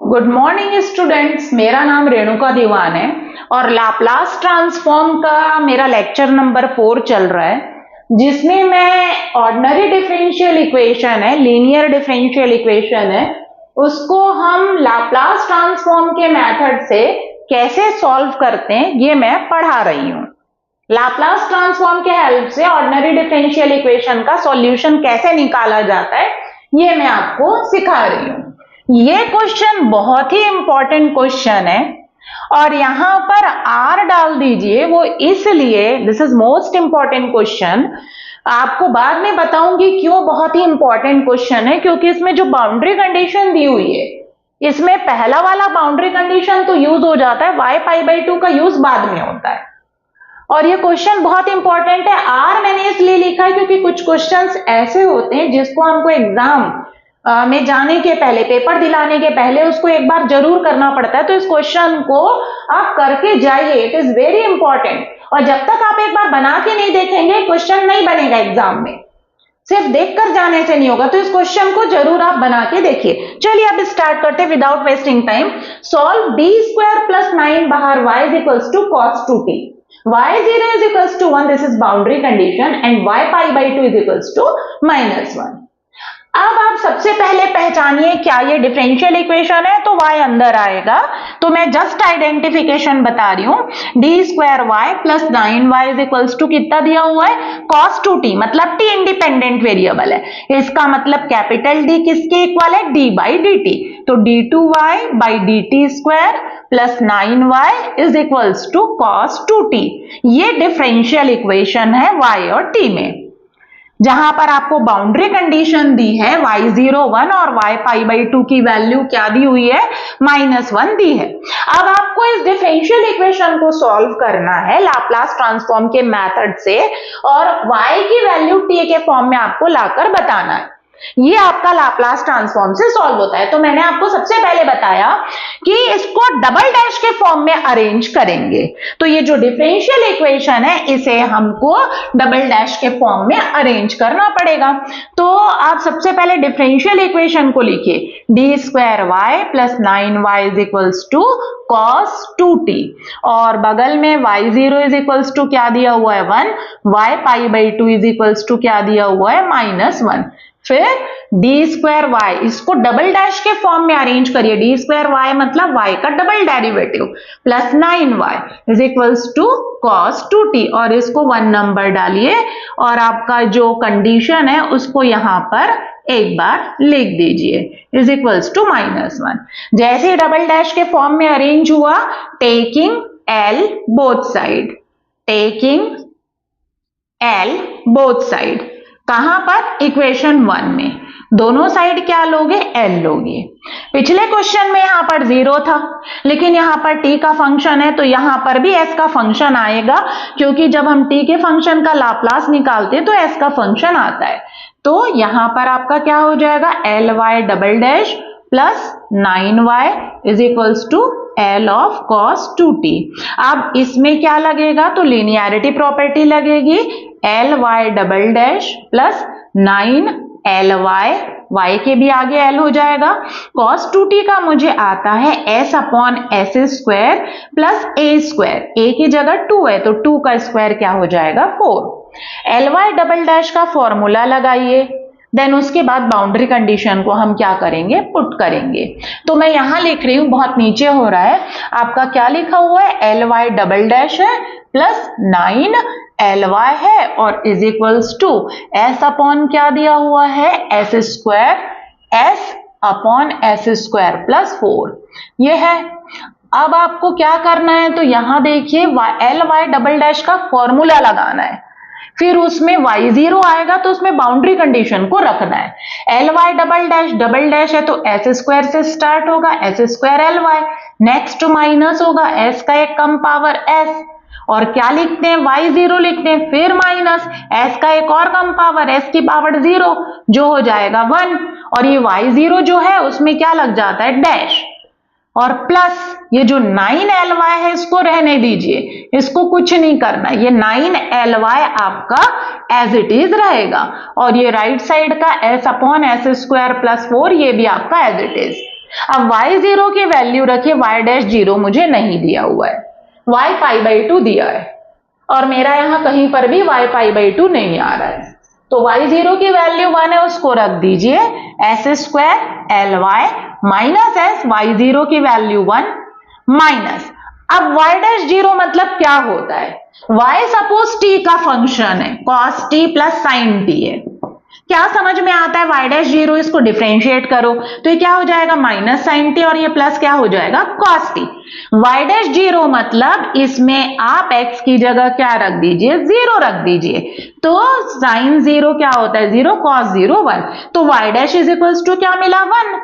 Good morning students, मेरा नाम रेणुका दीवान है और लाप्लास ट्रांसफॉर्म का मेरा लेक्चर नंबर 4 चल रहा है, जिसमें मैं ऑर्डिनरी डिफरेंशियल इक्वेशन है, लीनियर डिफरेंशियल इक्वेशन है, उसको हम लाप्लास ट्रांसफॉर्म के मेथड से कैसे सॉल्व करते हैं ये मैं पढ़ा रही हूँ। लाप्लास ट्रांसफॉर्म के हेल्प से ऑर्डिनरी डिफरेंशियल इक्वेशन का सॉल्यूशन कैसे निकाला जाता है ये मैं आपको सिखा रही हूँ। ये क्वेश्चन बहुत ही इंपॉर्टेंट क्वेश्चन है और यहां पर आर डाल दीजिए, वो इसलिए this is most important question. आपको बाद में बताऊंगी क्यों बहुत ही इंपॉर्टेंट क्वेश्चन है, क्योंकि इसमें जो बाउंड्री कंडीशन दी हुई है इसमें पहला वाला बाउंड्री कंडीशन तो यूज हो जाता है, y π/2 का यूज बाद में होता है। और ये क्वेश्चन बहुत इंपॉर्टेंट है। आर मैंने इसलिए लिखा है क्योंकि कुछ क्वेश्चंस ऐसे होते हैं जिसको हमको एग्जाम में जाने के पहले, पेपर दिलाने के पहले उसको एक बार जरूर करना पड़ता है। तो इस क्वेश्चन को आप करके जाइए, इट इज वेरी इंपॉर्टेंट। और जब तक आप एक बार बना के नहीं देखेंगे क्वेश्चन नहीं बनेगा एग्जाम में, सिर्फ देखकर जाने से नहीं होगा। तो इस क्वेश्चन को जरूर आप बना के देखिए। चलिए अब स्टार्ट करते हैं without wasting time. Solve d² + 9 बाहर y = cos 2t, y0 = 1, this is boundary condition, and y π/2 = -1। अब आप सबसे पहले पहचानिए क्या ये डिफरेंशियल इक्वेशन है, तो y अंदर आएगा। तो मैं जस्ट आइडेंटिफिकेशन बता रही हूं। d² + 9y कितना दिया हुआ है, cos 2t, मतलब t इंडिपेंडेंट वेरिएबल है। इसका मतलब कैपिटल D किसके इक्वल है, d/dt। तो d2y/dt² + 9y = cos 2t। ये डिफरेंशियल इक्वेशन है y और t में, जहां पर आपको बाउंड्री कंडीशन दी है y0 1 और y π/2 की वैल्यू क्या दी हुई है, -1 दी है। अब आपको इस डिफरेंशियल इक्वेशन को सॉल्व करना है लाप्लास ट्रांसफॉर्म के मेथड से, और y की वैल्यू t के फॉर्म में आपको लाकर बताना है। ये आपका लाप्लास ट्रांसफॉर्म से सॉल्व होता है। तो मैंने आपको सबसे पहले बताया कि इसको डबल डैश के फॉर्म में अरेंज करेंगे। तो ये जो डिफरेंशियल इक्वेशन है इसे हमको डबल डैश के फॉर्म में अरेंज करना पड़ेगा। तो आप सबसे पहले डिफरेंशियल इक्वेशन को लिखिए, d² + 9y = cos 2t, और बगल में y0 = क्या दिया हुआ है, 1, y π/2 क्या दिया हुआ है, -1। फिर d²y, इसको डबल डैश के फॉर्म में अरेंज करिए। d²y मतलब y का double derivative, + 9y = cos 2t, और इसको 1 नंबर डालिए और आपका जो कंडीशन है उसको यहां पर एक बार लिख दीजिए, = -1। जैसे ही डबल डैश के फॉर्म में अरेंज हुआ, taking L both side, taking L both side, कहां पर, इक्वेशन 1 में दोनों साइड क्या लोगे, L लोगे। पिछले क्वेश्चन में यहां पर 0 था, लेकिन यहां पर t का फंक्शन है तो यहां पर भी s का फंक्शन आएगा, क्योंकि जब हम t के फंक्शन का लाप्लास निकालते हैं तो s का फंक्शन आता है। तो यहां पर आपका क्या हो जाएगा, Ly" + 9y L of cos 2t। अब इसमें क्या लगेगा, तो लीनियरिटी प्रॉपर्टी लगेगी, Ly" + 9Ly, y के भी आगे L हो जाएगा। cos 2t का मुझे आता है s/s² + a², a की जगह 2 है तो 2 का स्क्वायर क्या हो जाएगा, 4। Ly" का फॉर्मूला लगाइए, देन उसके बाद बाउंड्री कंडीशन को हम क्या करेंगे, पुट करेंगे। तो मैं यहां लिख रही हूं, बहुत नीचे हो रहा है आपका, क्या लिखा हुआ है, Ly" है + 9Ly है और s/, क्या दिया हुआ है, s² s/s² + 4, ये है। अब आपको क्या करना है, तो यहां देखिए Ly" का फॉर्मूला लगाना है, फिर उसमें y0 आएगा तो उसमें बाउंड्री कंडीशन को रखना है। Ly" है तो s² से स्टार्ट होगा, s² Ly, नेक्स्ट माइनस होगा, s का एक कम पावर s, और क्या लिखते हैं, y0 लिखते हैं, फिर माइनस s का एक और कम पावर, s की पावर 0, जो हो जाएगा 1, और ये y0 जो है उसमें क्या लग जाता है, डैश, और प्लस ये जो 9Ly है इसको रहने दीजिए, इसको कुछ नहीं करना, ये 9Ly आपका एज इट इज रहेगा, और ये राइट साइड का s/s² + 4 ये भी आपका एज इट इज। अब y0 की वैल्यू रखिए, y डैश 0 मुझे नहीं दिया हुआ है, y π/2 दिया है और मेरा यहां कहीं पर भी y π/2 नहीं आ रहा है, तो y0 की वैल्यू 1 है, उसको रख दीजिए S square ly minus S, y0 की वैल्यू 1 माइनस, अब y डैश 0 मतलब क्या होता है, y सपोज t का फंक्शन है, cos t plus sin t है, क्या समझ में आता है, y डैश 0, इसको डिफरेंशिएट करो तो ये क्या हो जाएगा माइनस साइन टी और ये प्लस क्या हो जाएगा cos t। y डैश 0 मतलब इसमें आप x की जगह क्या रख दीजिए, 0 रख दीजिए, तो साइन 0 क्या होता है 0, cos 0 1, तो y dash is equals to क्या मिला 1,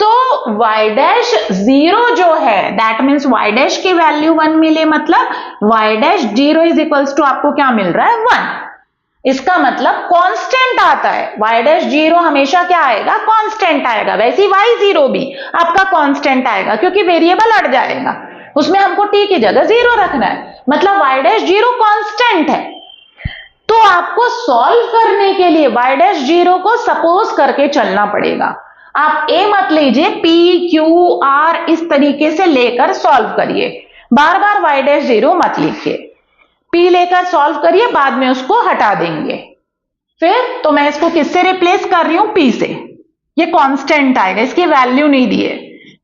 तो y डैश 0 जो है दैट मीन्स y डैश की वैल्यू 1 मिले, मतलब y dash 0 is equals to आपको क्या मिल रहा है 1, इसका मतलब कांस्टेंट आता है, y डैश 0 हमेशा क्या आएगा कांस्टेंट आएगा, वैसे ही y0 भी आपका कांस्टेंट आएगा क्योंकि वेरिएबल हट जाएगा, उसमें हमको t की जगह 0 रखना है, मतलब y डैश 0 कांस्टेंट है। तो आपको सॉल्व करने के लिए y डैश 0 को सपोज करके चलना पड़ेगा, आप a मत लीजिए, p q r इस तरीके से लेकर सॉल्व करिए, बार बार y डैश 0 मत लिखिए, p लेकर सॉल्व करिए, बाद में उसको हटा देंगे। फिर तो मैं इसको किससे रिप्लेस कर रही हूं, p से, ये कांस्टेंट आएगा, इसकी वैल्यू नहीं दी है,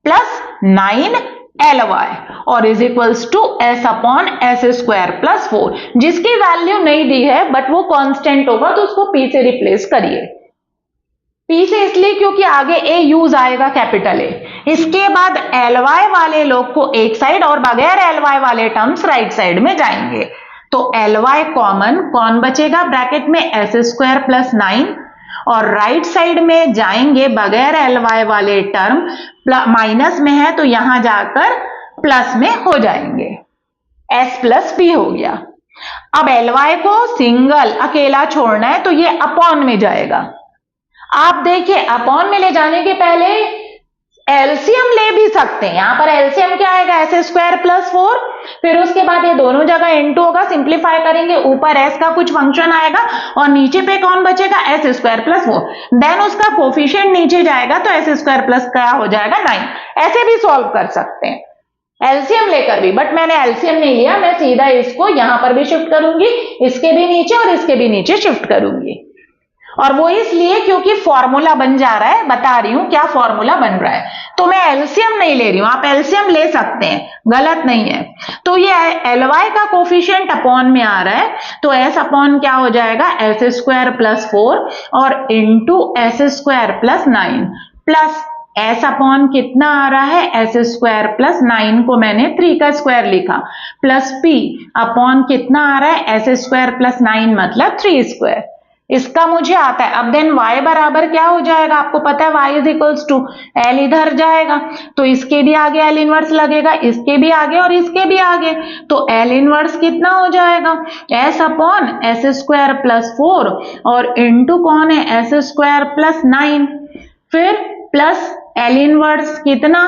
प्लस 9ly और is equals to s upon S square plus 4, जिसकी वैल्यू नहीं दी है बट वो कांस्टेंट होगा तो उसको p से रिप्लेस करिए, p से इसलिए क्योंकि आगे a यूज आएगा कैपिटल A, इसके बाद ly वाले लोग को एक साइड और बगैर ly वाले टर्म्स राइट साइड में जाएंगे, तो ly कॉमन, कौन बचेगा ब्रैकेट में एस स्क्वायर प्लस 9 और राइट साइड में जाएंगे बगैर ly वाले टर्म, माइनस में है तो यहां जाकर प्लस में हो जाएंगे, s प्लस p हो गया। अब ly को सिंगल अकेला छोड़ना है तो ये अपॉन में जाएगा, आप देखिए अपॉन में ले जाने के पहले एलसीएम ले भी सकते हैं, यहां पर एलसीएम क्या आएगा एस स्क्वायर प्लस 4, फिर उसके बाद ये दोनों जगह इनटू होगा, सिंप्लीफाई करेंगे, ऊपर एस का कुछ फंक्शन आएगा और नीचे पे कौन बचेगा एस स्क्वायर प्लस 4, देन उसका कोफिशिएंट नीचे जाएगा तो एस स्क्वायर प्लस क्या हो जाएगा 9, ऐसे भी सॉल्व कर सकते हैं एलसीएम लेकर भी, बट मैंने एलसीएम नहीं लिया, मैं सीधा इसको यहां पर भी शिफ्ट करूंगी, इसके भी नीचे और इसके भी नीचे शिफ्ट करूंगी, और वो इसलिए क्योंकि फॉर्मूला बन जा रहा है, बता रही हूं क्या फॉर्मूला बन रहा है, तो मैं एलसीएम नहीं ले रही हूं, आप एलसीएम ले सकते हैं, गलत नहीं है। तो ये ly का कोफिशिएंट अपॉन में आ रहा है तो s अपॉन क्या हो जाएगा एस स्क्वायर प्लस 4 और into S square plus 9 plus s upon कितना आ रहा है एस स्क्वायर प्लस 9 को मैंने 3 का स्क्वायर लिखा, प्लस p अपॉन कितना आ रहा है एस स्क्वायर प्लस 9 मतलब 3 स्क्वायर, इसका मुझे आता है। अब देन y बराबर क्या हो जाएगा, आपको पता है y is equals to l इधर जाएगा तो इसके भी आगे l इनवर्स लगेगा, इसके भी आगे और इसके भी आगे, तो l इनवर्स कितना हो जाएगा s upon S square plus 4 और इंटू कौन है एस स्क्वायर प्लस 9, फिर प्लस l इनवर्स कितना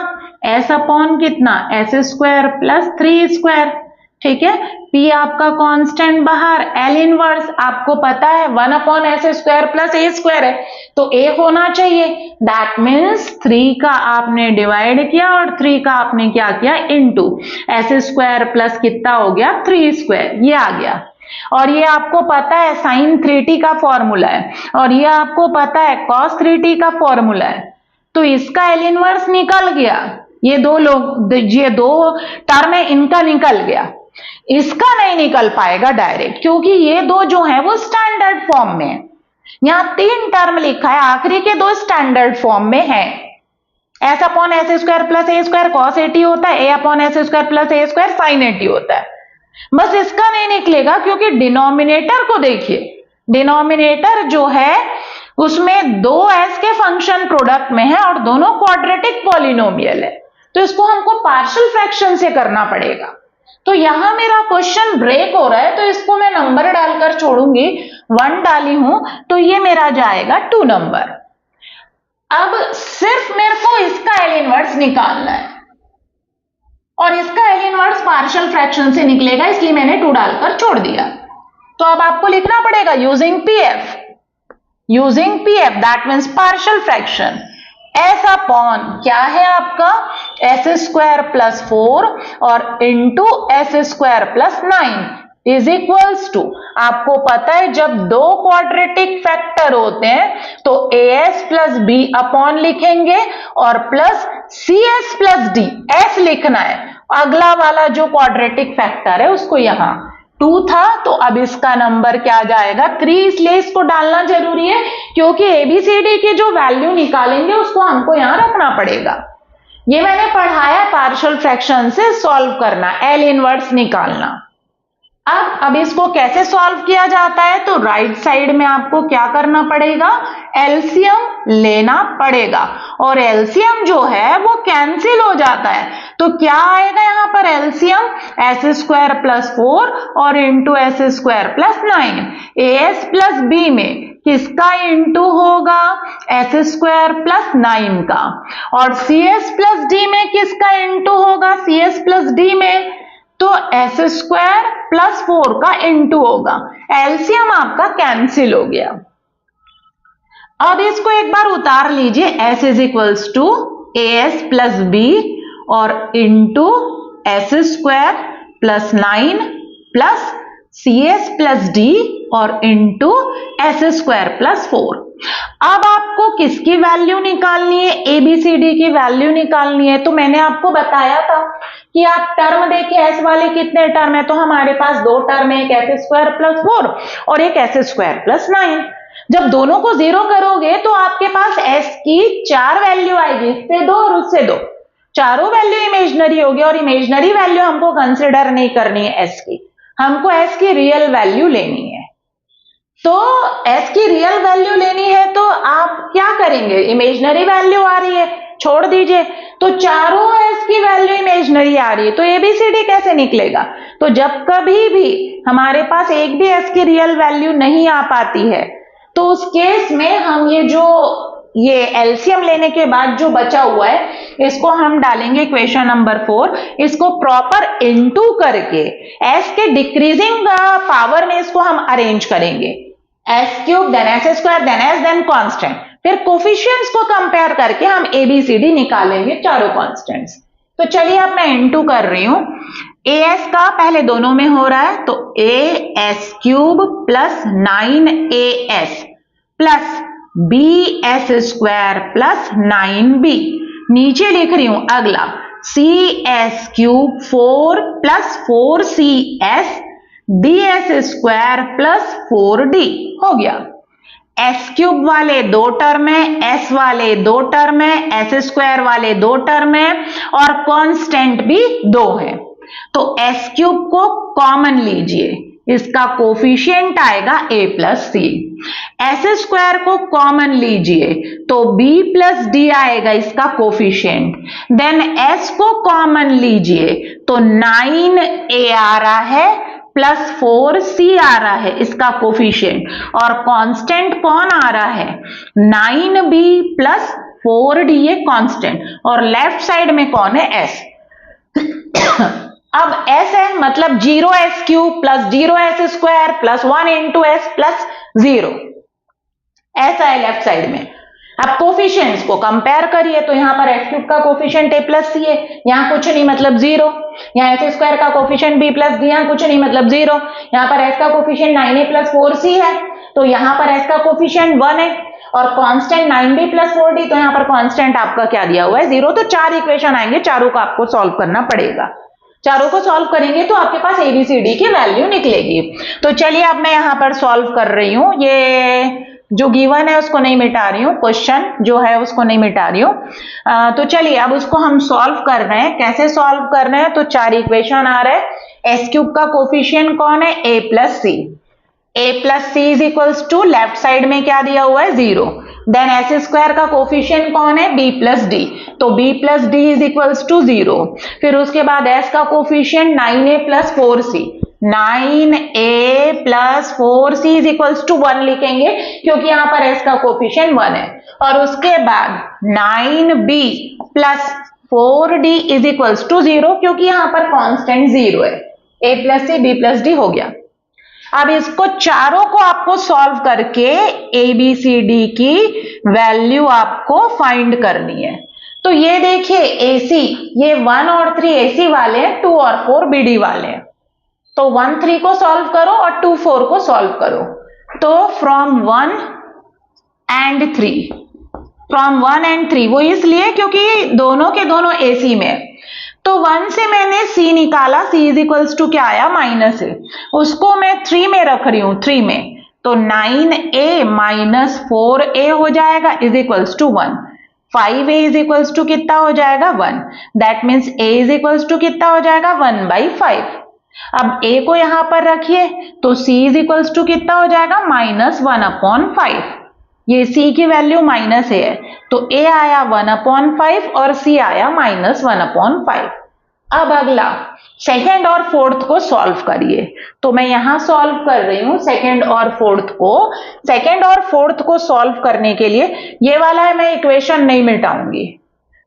s अपॉन कितना एस स्क्वायर प्लस 3 स्क्वायर, ठीक है, p आपका कांस्टेंट बाहर, l इनवर्स आपको पता है 1 upon S square plus a square है तो a होना चाहिए, दैट मीन्स 3 का आपने डिवाइड किया और 3 का आपने क्या किया इनटू एस स्क्वायर प्लस कितना हो गया 3 स्क्वायर, ये आ गया, और ये आपको पता है साइन 3t का फॉर्मूला है और ये आपको पता है कॉस 3t का फॉर्मूला है, तो इसका l इनवर्स निकल गया, ये दो टर्म है इनका निकल गया, इसका नहीं निकल पाएगा डायरेक्ट क्योंकि ये दो जो है वो स्टैंडर्ड फॉर्म में है, यहां 3 टर्म लिखा है, आखिरी के 2 स्टैंडर्ड फॉर्म में है, S upon S square plus A square cos 80 होता है, A upon S square plus A square sine 80 होता है, बस इसका नहीं निकलेगा क्योंकि डिनोमिनेटर को देखिए, डिनोमिनेटर जो है उसमें 2s के फंक्शन प्रोडक्ट में है और दोनों क्वाड्रेटिक पॉलिनोमियल है, तो इसको हमको पार्शियल फ्रैक्शन से करना पड़ेगा, तो यहां मेरा क्वेश्चन ब्रेक हो रहा है तो इसको मैं नंबर डालकर छोड़ूंगी, 1 डाली हूं तो ये मेरा जाएगा 2 नंबर। अब सिर्फ मेरे को इसका एल इनवर्स निकालना है और इसका एल इनवर्स पार्शियल फ्रैक्शन से निकलेगा, इसलिए मैंने 2 डालकर छोड़ दिया, तो अब आपको लिखना पड़ेगा using PF that means partial fraction, s upon क्या है आपका एस स्क्वायर प्लस 4 और into S square plus 9 is equals to, आपको पता है जब दो क्वाड्रेटिक फैक्टर होते हैं तो A S plus B upon लिखेंगे और plus C S plus D, s लिखना है, अगला वाला जो क्वाड्रेटिक फैक्टर है उसको यहां 2 था तो अब इसका नंबर क्या जाएगा 3, इसलिए इसको डालना जरूरी है क्योंकि एबीसीडी के जो वैल्यू निकालेंगे उसको हमको यहां रखना पड़ेगा। ये मैंने पढ़ाया पार्शियल फ्रैक्शन से सॉल्व करना, एल इनवर्स निकालना। अब इसको कैसे सॉल्व किया जाता है, तो राइट साइड में आपको क्या करना पड़ेगा, एलसीएम लेना पड़ेगा और एलसीएम जो है वो कैंसिल हो जाता है तो क्या आएगा यहां पर एलसीएम एस स्क्वायर प्लस 4 और into S square plus 9, A S plus B में किसका इंटू होगा एस स्क्वायर प्लस 9 का और सी एस प्लस डी में किसका इंटू होगा सी एस प्लस डी में तो एस स्क्वायर प्लस 4 का इंटू होगा, एलसीएम आपका कैंसिल हो गया। अब इसको एक बार उतार लीजिए, S is equals to A S plus B और into S square plus 9 plus C S plus D और इंटू एस स्क्वायर प्लस 4। अब आपको किसकी वैल्यू निकालनी है, एबीसीडी की वैल्यू निकालनी है। तो मैंने आपको बताया था कि आप टर्म देखिए एस वाले कितने टर्म है, तो हमारे पास दो टर्म है, एक एस स्क्वायर प्लस 4 और एक एस स्क्वायर प्लस 9। जब दोनों को जीरो करोगे तो आपके पास एस की 4 वैल्यू आएगी, इससे 2 और उससे 2, चारों वैल्यू इमेजिनरी होगी और इमेजिनरी वैल्यू हमको कंसिडर नहीं करनी है एस की, हमको एस की रियल वैल्यू लेनी है। तो एस की रियल वैल्यू लेनी है तो आप क्या करेंगे, इमेजिनरी वैल्यू आ रही है छोड़ दीजिए, तो चारों एस की वैल्यू इमेजिनरी आ रही है तो एबीसीडी कैसे निकलेगा। तो जब कभी भी हमारे पास एक भी एस की रियल वैल्यू नहीं आ पाती है तो उस केस में हम ये एलसीएम लेने के बाद जो बचा हुआ है इसको हम डालेंगे इक्वेशन नंबर 4, इसको प्रॉपर इनटू करके एस के डिक्रीजिंग पावर में इसको हम अरेंज करेंगे, s cube then s square then s then constant, फिर कोफिशिएंट्स को कंपेयर करके हम एबीसीडी निकालेंगे चारों कांस्टेंट्स। तो चलिए अब मैं इनटू कर रही हूं, ए एस का पहले दोनों में हो रहा है तो A s cube plus 9as plus B s square plus 9b, नीचे लिख रही हूं अगला C s cube 4 plus 4cs D s square plus 4d हो गया। एस क्यूब वाले 2 टर्म है, एस वाले 2 टर्म है, एस स्क्वायर वाले 2 टर्म है और कांस्टेंट भी 2 है। तो एस क्यूब को कॉमन लीजिए, इसका कोफिशिएंट आएगा a plus C, s square को कॉमन लीजिए तो b प्लस डी आएगा इसका कोफिशिएंट, देन s को कॉमन लीजिए तो 9a आ रहा है प्लस 4c आ रहा है इसका कोफिशिएंट और कांस्टेंट कौन आ रहा है 9b प्लस 4d, ये कांस्टेंट और लेफ्ट साइड में कौन है s। अब s है मतलब 0s cube plus 0s square plus 1 into S plus 0, ऐसा है लेफ्ट साइड में। अब कोफिशिएंट्स को कंपेयर करिए तो यहाँ पर एस क्यूब का कोफिशिएंट a प्लस सी है, यहाँ कुछ नहीं मतलब 0, यहाँ एस स्क्वायर का कोफिशिएंट b प्लस डी, यहाँ कुछ नहीं मतलब 0, यहाँ पर s का कोफिशिएंट 9a प्लस 4c है तो यहाँ पर s का कोफिशिएंट 1 है और कांस्टेंट 9b प्लस 4d, तो यहाँ पर कांस्टेंट आपका क्या दिया हुआ है 0। तो 4 इक्वेशन आएंगे, चारों को आपको सॉल्व करना पड़ेगा, चारों को सॉल्व करेंगे तो आपके पास एबीसीडी की वैल्यू निकलेगी। तो चलिए अब मैं यहाँ पर सॉल्व कर रही हूँ, ये जो गिवन है उसको नहीं मिटा रही हूँ, क्वेश्चन जो है उसको नहीं मिटा रही हूँ। तो चलिए अब उसको हम सॉल्व कर रहे हैं, कैसे सॉल्व कर रहे हैं, तो 4 इक्वेशन आ रहे हैं। एस क्यूब का कोफिशिएंट कौन है a plus C, a plus C is equals to left side में क्या दिया हुआ है 0, देन एस स्क्वायर का कोफिशिएंट कौन है b प्लस डी, तो b plus D is equals to 0, फिर उसके बाद s का coefficient 9a plus 4c, 9a plus 4c is equals to 1 लिखेंगे क्योंकि यहाँ पर s का कोफिशिएंट 1 है और उसके बाद 9b plus 4d is equals to 0 क्योंकि यहाँ पर कांस्टेंट 0 है, a plus c b plus D हो गया। अब इसको चारों को आपको सॉल्व करके ए बी सी डी की वैल्यू आपको फाइंड करनी है। तो ये देखिए AC, ये 1 और 3 AC वाले हैं, 2 और 4 BD वाले हैं। तो 1 3 को सॉल्व करो और 2 4 को सॉल्व करो। तो फ्रॉम 1 एंड 3, फ्रॉम 1 एंड 3, वो इसलिए क्योंकि दोनों के दोनों AC में। तो 1 से मैंने C निकाला, C इज इक्वल्स टू क्या आया, -A। उसको मैं 3 में रख रही हूं, 3 में, तो 9A माइनस 4A हो जाएगा is equals to 1। 5A is equals to कितना हो जाएगा, 1। That means A is equals to कितना हो जाएगा, 1/5। अब A को यहां पर रखिए तो C इज इक्वल्स टू कितना हो जाएगा, -1/5। ये C की वैल्यू -A है, तो A आया 1/5 और C आया -1/5। अब अगला सेकेंड और फोर्थ को सॉल्व करिए। तो मैं यहां सॉल्व कर रही हूं सेकेंड और फोर्थ को। सेकेंड और फोर्थ को सॉल्व करने के लिए ये वाला मैं इक्वेशन नहीं मिटाऊंगी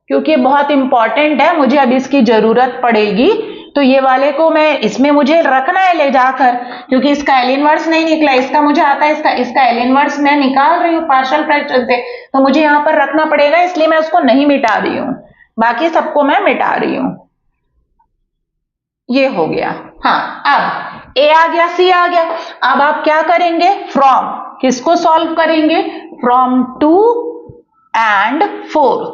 क्योंकि बहुत इंपॉर्टेंट है, मुझे अब इसकी जरूरत पड़ेगी। तो ये वाले को मैं इसमें मुझे रखना है ले जाकर, क्योंकि इसका एल इनवर्स नहीं निकला, इसका मुझे आता है, इसका एल इनवर्स मैं निकाल रही हूँ पार्शियल फ्रैक्शन से, तो मुझे यहां पर रखना पड़ेगा, इसलिए मैं उसको नहीं मिटा रही हूं, बाकी सबको मैं मिटा रही हूं। ये हो गया। हाँ, अब A आ गया, C आ गया। अब आप क्या करेंगे, फ्रॉम किसको सॉल्व करेंगे, फ्रॉम 2 एंड 4,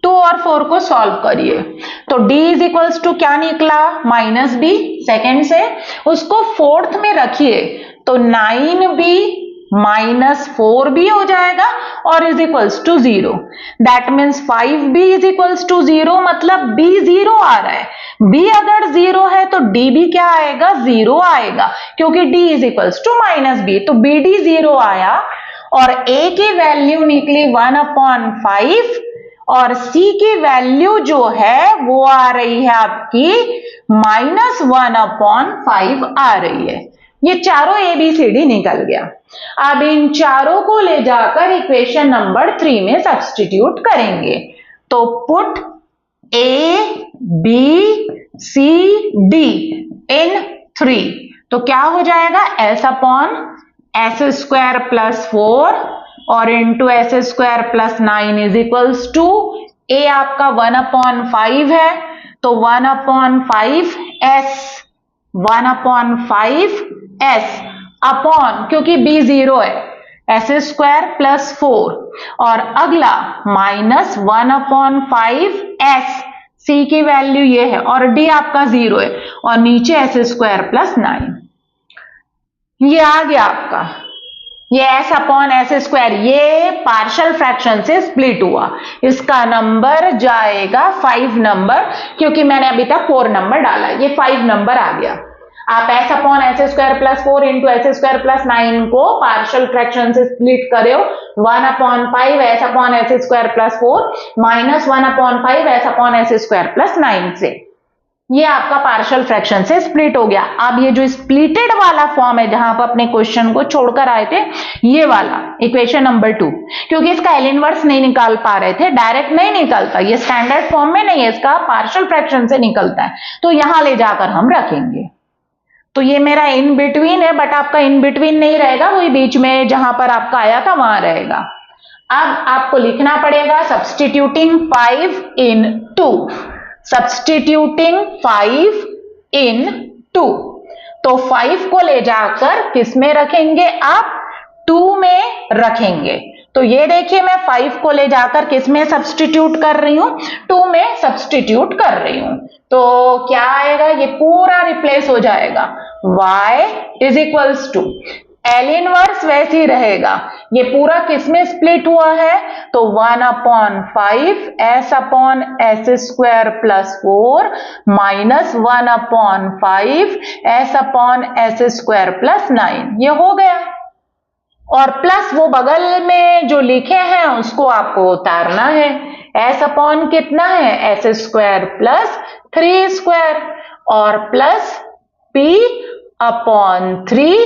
2 और 4 को सॉल्व करिए। तो D इज इक्वल्स टू क्या निकला, -B सेकेंड से, उसको फोर्थ में रखिए तो 9B माइनस 4B हो जाएगा और is equals to 0। That means 5B is equals to 0, मतलब B 0 आ रहा है। B अगर 0 है तो DB क्या आएगा, 0 आएगा, क्योंकि D is equals to -B, तो BD 0 आया और A की वैल्यू निकली 1/5 और C की वैल्यू जो है वो आ रही है आपकी -1/5 आ रही है। ये चारों ABCD निकल गया। अब इन चारों को ले जाकर इक्वेशन नंबर 3 में सब्स्टिट्यूट करेंगे। तो put A, B, C, D in 3, तो क्या हो जाएगा, S/S² + 4 और into S² + 9 is equals to A आपका 1/5 है, तो 1/5S अपॉन, क्योंकि B 0 है, S² + 4 और अगला -1/5S, C की वैल्यू ये है और D आपका 0 है और नीचे S² + 9। ये आ गया आपका, ये S/S², ये पार्शियल फ्रैक्शन से स्प्लिट हुआ, इसका नंबर जाएगा 5 नंबर, क्योंकि मैंने अभी तक 4 नंबर डाला, ये 5 नंबर आ गया। आप S/S² + 4 इंटू S² + 9 को पार्शियल फ्रैक्शन से स्प्लिट करो, 1/5 S/S² + 4 माइनस 1/5 S/S² + 9 से, ये आपका पार्शियल फ्रैक्शन से स्प्लिट हो गया। अब ये जो स्प्लिटेड वाला फॉर्म है जहां आप अपने क्वेश्चन को छोड़कर आए थे, ये वाला इक्वेशन नंबर 2, क्योंकि इसका एल इनवर्स नहीं निकाल पा रहे थे, डायरेक्ट नहीं निकलता, ये स्टैंडर्ड फॉर्म में नहीं है, इसका पार्शियल फ्रैक्शन से निकलता है, तो यहां ले जाकर हम रखेंगे। तो ये मेरा इन बिटवीन है, बट आपका इन बिटवीन नहीं रहेगा, वही बीच में जहां पर आपका आया था वहां रहेगा। अब आपको लिखना पड़ेगा सब्स्टिट्यूटिंग 5 इन 2, सब्स्टिट्यूटिंग 5 इन 2, तो 5 को ले जाकर किस में रखेंगे आप, 2 में रखेंगे। तो ये देखिए मैं 5 को ले जाकर किस में सब्स्टिट्यूट कर रही हूं, 2 में सब्स्टिट्यूट कर रही हूं। तो क्या आएगा, ये पूरा रिप्लेस हो जाएगा, y is equals to, L inverse वैसे ही रहेगा, ये पूरा किस में स्प्लिट हुआ है, तो 1/5 S/S² + 4 माइनस 1/5 S/S² + 9, ये हो गया। और प्लस वो बगल में जो लिखे हैं उसको आपको उतारना है, S अपॉन कितना है, S² + 3² और plus P/3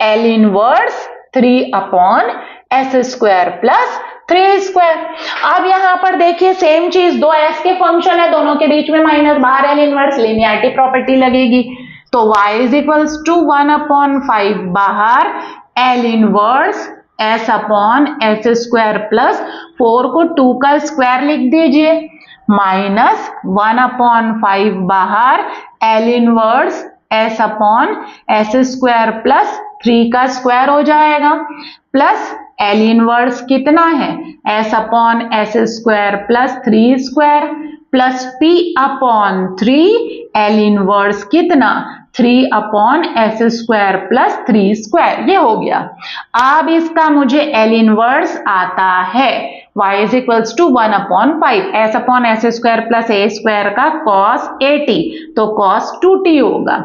L inverse 3/S² + 3²। अब यहां पर देखिए सेम चीज, दो S के फंक्शन है, दोनों के बीच में माइनस, बाहर L इनवर्स, लिनियरिटी प्रॉपर्टी लगेगी। तो y इज इक्वल्स टू 1/5 बाहर L inverse s upon S square plus 4 को 2 का स्क्वायर लिख दीजिए माइनस 1/5 बाहर L inverse s upon S square plus 3 का स्क्वायर हो जाएगा प्लस L इनवर्स कितना है s upon S square plus 3 square plus p upon 3 L inverse कितना 3 upon S square plus 3 square ये हो गया। अब इसका मुझे L इनवर्स आता है y is equals to 1/5 s upon S square plus a square का cos 80 तो cos 2t होगा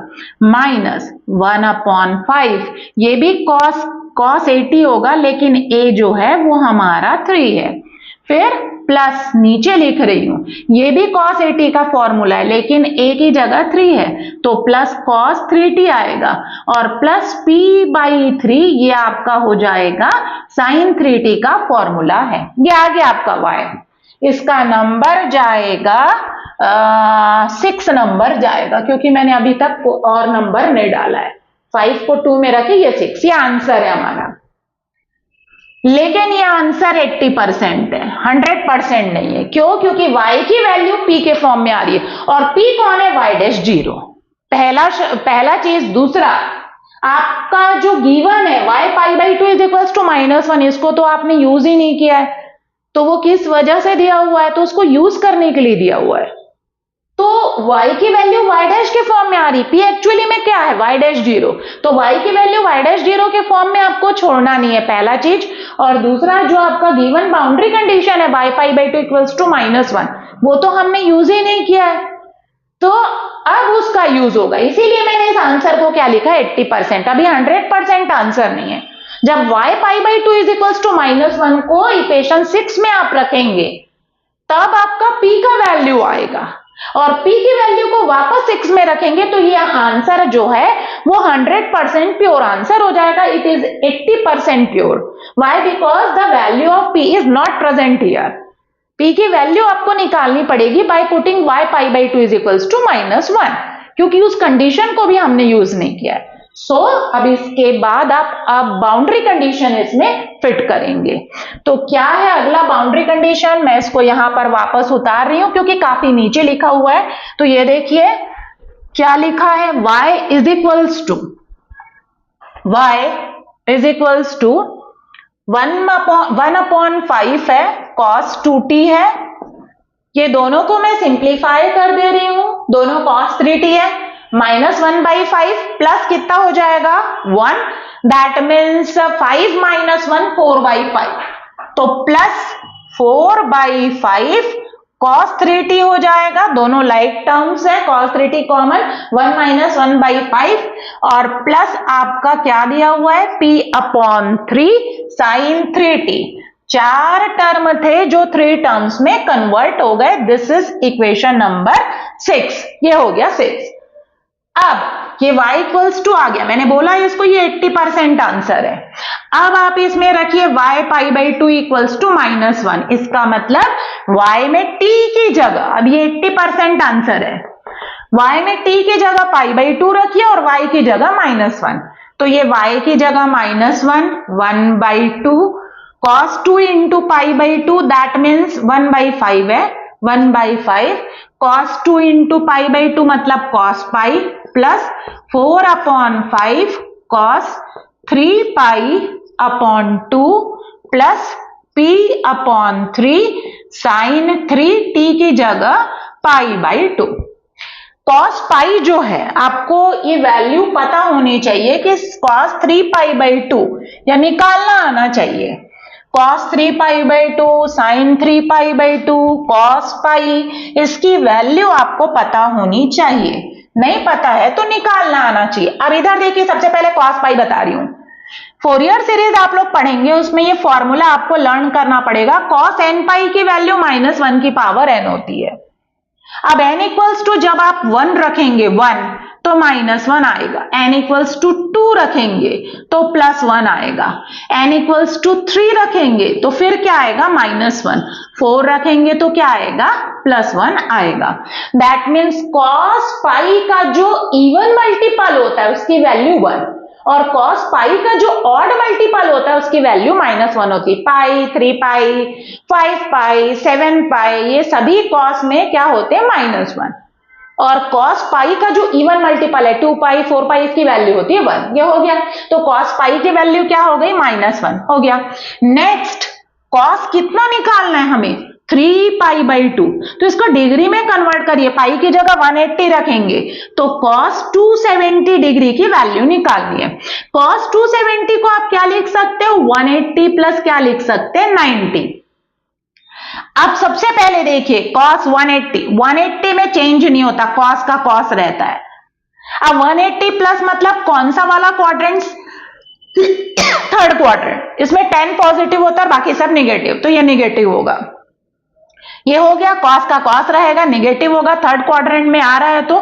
माइनस 1/5 ये भी cos 80 होगा लेकिन a जो है वो हमारा 3 है फिर प्लस नीचे लिख रही हूं ये भी cos 80 का फॉर्मूला है लेकिन a की जगह 3 है तो प्लस cos 3t आएगा और प्लस p बाई 3 ये आपका हो जाएगा sin 3t का फॉर्मूला है। ये आ गया आपका y इसका नंबर जाएगा 6 नंबर जाएगा क्योंकि मैंने अभी तक और नंबर नहीं डाला है 5 को 2 में रखे ये 6 ये आंसर है हमारा। लेकिन ये आंसर 80% है 100% नहीं है क्यों क्योंकि y की वैल्यू p के फॉर्म में आ रही है और p कौन है y'0 पहला चीज। दूसरा आपका जो गिवन है y π/2 इज इक्वल्स टू -1 इसको तो आपने यूज ही नहीं किया है तो वो किस वजह से दिया हुआ है तो उसको यूज करने के लिए दिया हुआ है तो y की वैल्यू y' के फॉर्म में आ रही p एक्चुअली में क्या है y'0 तो y की वैल्यू y'0 के फॉर्म में आपको छोड़ना नहीं है पहला चीज और दूसरा जो आपका गिवन बाउंड्री कंडीशन है y π/2 इक्वल्स टू -1 वो तो हमने यूज ही नहीं किया है तो अब उसका यूज होगा इसीलिए मैंने इस आंसर को क्या लिखा 80% अभी 100% आंसर नहीं है। जब y π/2 इज इक्वल्स टू -1 को इक्वेशन 6 में आप रखेंगे तब आपका p का वैल्यू आएगा और p की वैल्यू को वापस 6 में रखेंगे तो ये आंसर जो है वो 100% प्योर आंसर हो जाएगा it is 80% pure. Why because the value of p is not present here p की वैल्यू आपको निकालनी पड़ेगी by putting y π/2 is equals to -1 क्योंकि उस कंडीशन को भी हमने यूज नहीं किया है। सो अब इसके बाद आप अब बाउंड्री कंडीशन इसमें फिट करेंगे तो क्या है अगला बाउंड्री कंडीशन मैं इसको यहां पर वापस उतार रही हूं क्योंकि काफी नीचे लिखा हुआ है तो ये देखिए क्या लिखा है y इज इक्वल्स टू 1/5 है cos 2t है ये दोनों को मैं सिंप्लीफाई कर दे रही हूं दोनों cos 3t है -1/5 प्लस कितना हो जाएगा 1 दैट मीन्स 5 - 1 4/5 तो प्लस 4/5 cos 3t हो जाएगा दोनों लाइक टर्म्स है cos 3t कॉमन 1 - 1/5 और प्लस आपका क्या दिया हुआ है p/3 sin 3t 4 टर्म थे जो 3 टर्म्स में कन्वर्ट हो गए दिस इज इक्वेशन नंबर 6 ये हो गया 6। अब ये y इक्वल्स टू आ गया मैंने बोला इसको ये 80% आंसर है। अब आप इसमें रखिए y π/2 इक्वल्स टू -1 इसका मतलब y में t की जगह अब ये 80% आंसर है y में t की जगह π/2 रखिए और y की जगह -1 तो ये y की जगह -1 1/2 cos 2 into π/2 दैट मीन्स 1/5 है 1/5 cos 2 into π/2 मतलब cos pi plus 4/5 cos 3π/2 plus p/3 sin 3t की जगह π/2 cos pi जो है आपको ये वैल्यू पता होनी चाहिए कि cos 3π/2 या निकालना आना चाहिए cos 3π/2 sin 3π/2 cos pi इसकी वैल्यू आपको पता होनी चाहिए नहीं पता है तो निकालना आना चाहिए। अब इधर देखिए सबसे पहले cos pi बता रही हूं फोरियर सीरीज आप लोग पढ़ेंगे उसमें ये फॉर्मूला आपको लर्न करना पड़ेगा cos n pi की वैल्यू -1 की पावर n होती है। अब n इक्वल्स टू जब आप 1 रखेंगे 1 तो -1 आएगा, n इक्वल्स टू 2 रखेंगे तो +1 आएगा, n इक्वल्स टू 3 रखेंगे तो फिर क्या आएगा -1, 4 रखेंगे तो क्या आएगा +1 आएगा। दैट मीन्स cos पाई का जो इवन मल्टीपल होता है उसकी वैल्यू 1 और cos पाई का जो ऑड मल्टीपल होता है उसकी वैल्यू -1 होती है। पाई, 3 पाई, 5 पाई, 7 पाई, ये सभी cos में क्या होते हैं -1 और cos पाई का जो इवन मल्टीपल है 2 पाई, 4 पाई, इसकी वैल्यू होती है 1। ये हो गया, तो cos पाई की वैल्यू क्या हो गई -1 हो गया। नेक्स्ट cos कितना निकालना है हमें 3 पाई बाई 2, तो इसको डिग्री में कन्वर्ट करिए, पाई की जगह 180 रखेंगे तो cos 270 डिग्री की वैल्यू निकालनी है। cos 270 को आप क्या लिख सकते हो 180 प्लस क्या लिख सकते हैं 90। अब सबसे पहले देखिए cos 180 में चेंज नहीं होता, cos का cos रहता है। अब 180 प्लस मतलब कौन सा वाला क्वाड्रेंट, थर्ड क्वाड्रेंट, इसमें 10 पॉजिटिव होता है बाकी सब निगेटिव, तो ये निगेटिव होगा। ये हो गया, cos का cos रहेगा, निगेटिव होगा, थर्ड क्वाड्रेंट में आ रहा है तो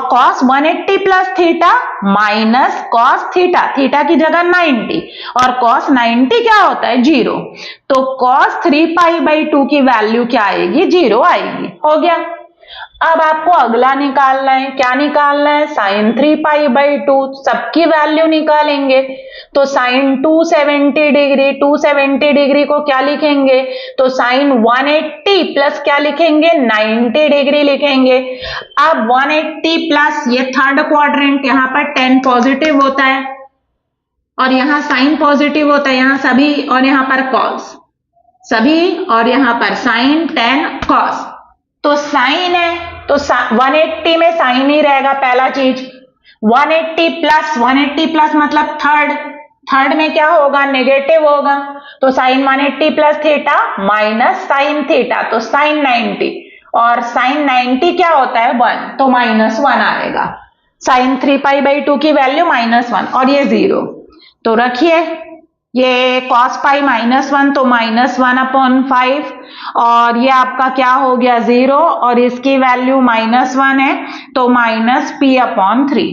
cos 180 plus theta minus cos theta, theta की जगह 90 और cos 90 क्या होता है 0, तो cos 3 पाई बाई 2 की वैल्यू क्या आएगी 0 आएगी। हो गया। अब आपको अगला निकालना है, क्या निकालना है sin 3 पाई बाई 2, सबकी वैल्यू निकालेंगे तो sin 270 डिग्री को क्या लिखेंगे तो sin 180 प्लस क्या लिखेंगे 90 डिग्री लिखेंगे। अब 180 प्लस ये थर्ड क्वाड्रेंट, यहां पर 10 पॉजिटिव होता है और यहां sin पॉजिटिव होता है, यहां सभी और यहां पर cos सभी और यहां पर sin 10 cos, तो साइन है तो 180 में साइन ही रहेगा पहला चीज। 180 प्लस मतलब थर्ड में क्या होगा नेगेटिव होगा, तो sine 180 plus theta minus sine theta, तो साइन 90 और साइन 90 क्या होता है 1, तो -1 आएगा। साइन 3 पाई बाई 2 की वैल्यू -1 और ये 0, तो रखिए ये cos पाई -1 तो -1/5 और ये आपका क्या हो गया 0 और इसकी वैल्यू -1 है तो -p/3,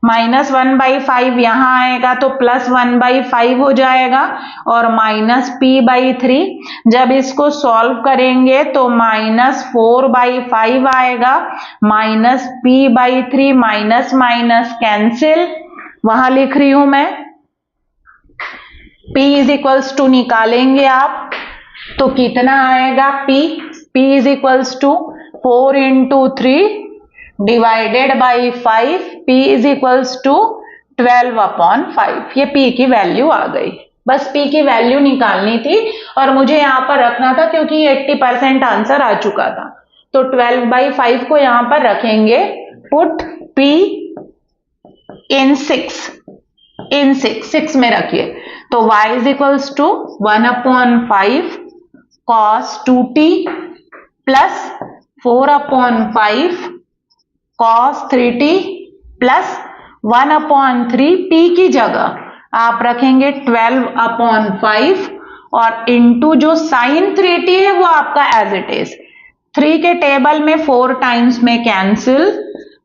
-1/5 यहां आएगा तो +1/5 हो जाएगा और -p/3, जब इसको सॉल्व करेंगे तो -4/5 आएगा, -p/3 माइनस माइनस कैंसिल, वहां लिख रही हूं मैं P इज इक्वल्स टू निकालेंगे आप तो कितना आएगा P is equals to 4 × 3 divided by 5, P is equals to 12/5, ये P की वैल्यू आ गई। बस P की वैल्यू निकालनी थी और मुझे यहां पर रखना था क्योंकि 80% आंसर आ चुका था, तो 12/5 को यहां पर रखेंगे, पुट P इन 6 में रखिए, तो y is equals to 1/5 cos 2t plus 4/5 cos 3t plus 1/3, p की जगह आप रखेंगे 12/5 और इंटू जो sin 3t है वो आपका एज इट इज, 3 के टेबल में 4 टाइम्स में कैंसिल,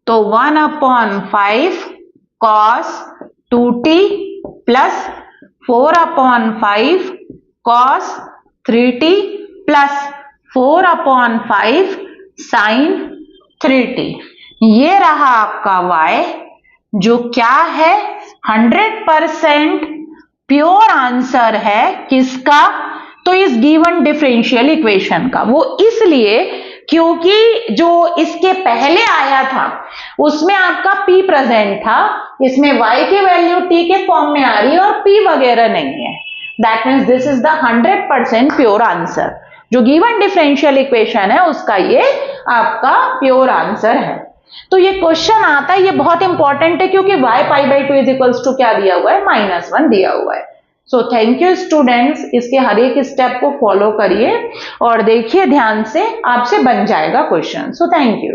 तो 1/5 cos 2t plus 4/5 cos 3t plus 4/5 sin 3t, ये रहा आपका y जो क्या है 100% प्योर आंसर है किसका, तो इस गिवन डिफरेंशियल इक्वेशन का। वो इसलिए क्योंकि जो इसके पहले आया था उसमें आपका p प्रेजेंट था, इसमें y की वैल्यू t के फॉर्म में आ रही है और p वगैरह नहीं है। That means this is the 100% pure answer, जो गिवन डिफरेंशियल इक्वेशन है उसका ये आपका प्योर आंसर है। तो ये क्वेश्चन आता है, ये बहुत इंपॉर्टेंट है क्योंकि y π/2 इज इक्वल्स टू क्या दिया हुआ है -1 दिया हुआ है। सो थैंक यू स्टूडेंट्स, इसके हर एक स्टेप को फॉलो करिए और देखिए ध्यान से, आपसे बन जाएगा क्वेश्चन। So thank you.